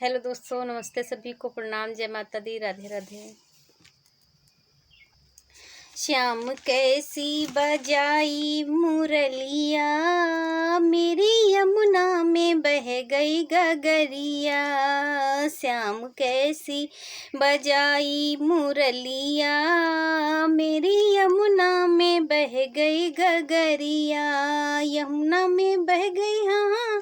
Hello दोस्तों, नमस्ते सभी को, प्रणाम, जय माता दी, राधे राधे। श्याम कैसी बजाई मुरलिया, मेरी यमुना में बह गई गगरिया। श्याम कैसी बजाई मुरलिया, मेरी यमुना में बह गई गगरिया। यमुना में बह गई, हाँ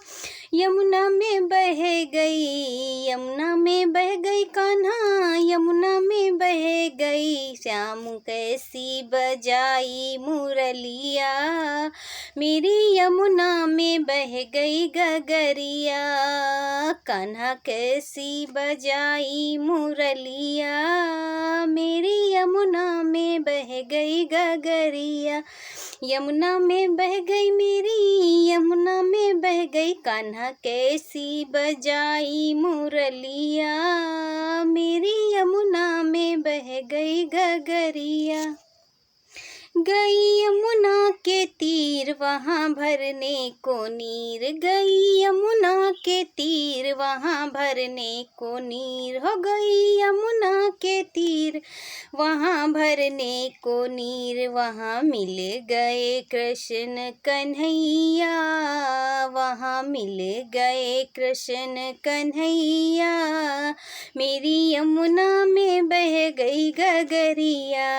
यमुना में बह गई, यमुना में बह गई कान्हा, यमुना में बह गई। श्याम कैसी बजाई मुरलिया, मेरी यमुना में बह गई गगरिया। कान्हा कैसी बजाई मुरलिया, मेरी यमुना में बह गई गगरिया। यमुना में बह गई मेरी, यमुना में बह गई। कान्हा कैसी बजाई मुरलिया, मेरी यमुना में बह गई गगरिया। गई यमुना के तीर वहाँ भरने को नीर, गई यमुना के तीर वहाँ भरने को नीर। हो गई यमुना के तीर वहाँ भरने को नीर। वहाँ मिल गए कृष्ण कन्हैया, वहाँ मिल गए कृष्ण कन्हैया। मेरी यमुना में बह गई गगरिया।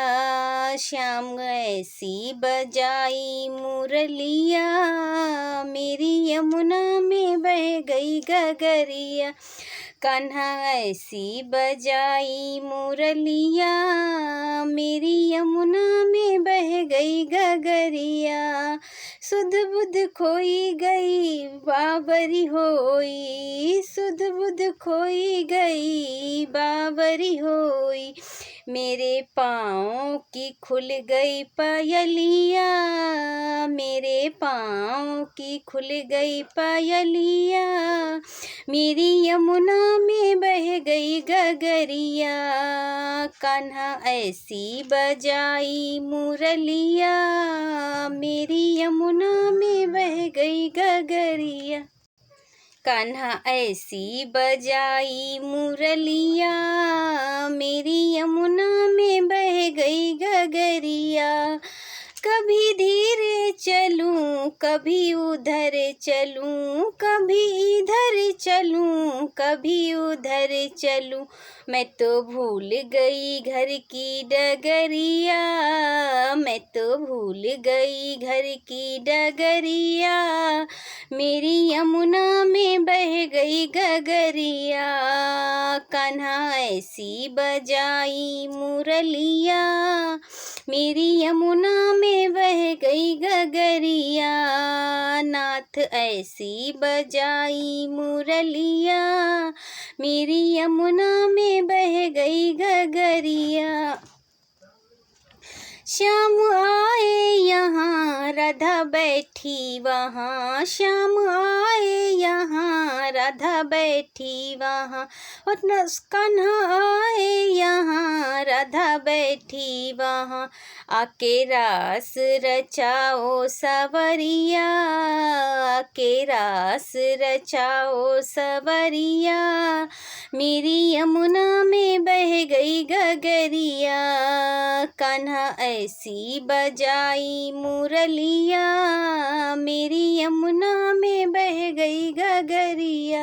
श्याम ऐसी बजाई मुरलिया, मेरी यमुना में बह गई गगरिया। कान्हा ऐसी बजाई मुरलिया, मेरी यमुना में बह गई गगरिया। सुध बुध खोई गई बावरी होई, सुध बुध खोई गई बावरी होई। मेरे पाँव की खुल गई पायलिया, मेरे पाँव की खुल गई पायलिया। मेरी यमुना में बह गई गगरिया। कान्हा ऐसी बजाई मुरलिया, मेरी यमुना में बह गई गगरिया। कान्हा ऐसी बजाई मुरलिया, मेरी यमुना में बह गई गगरिया। कभी धीरे चलूं, कभी उधर चलूं, कभी इधर चलूं, कभी उधर चलूं। मैं तो भूल गई घर की डगरिया, मैं तो भूल गई घर की डगरिया। मेरी यमुना में बह गई गगरिया। कान्हा ऐसी बजाई मुरलिया, मेरी यमुना में बह गई गगरिया। नाथ ऐसी बजाई मुरलिया, मेरी यमुना में बह गई गगरिया। श्याम आए यहाँ राधा बैठी वहाँ, श्याम आए यहाँ राधा बैठी वहाँ। और कान्हा आए यहाँ राधा बैठी वहाँ। आके रास रचाओ सवरिया, आके रास रचाओ सवरिया। मेरी यमुना में बह गई गगरिया। कान्हा ऐसी बजाई मुरलिया, मेरी यमुना में बह गई गगरिया।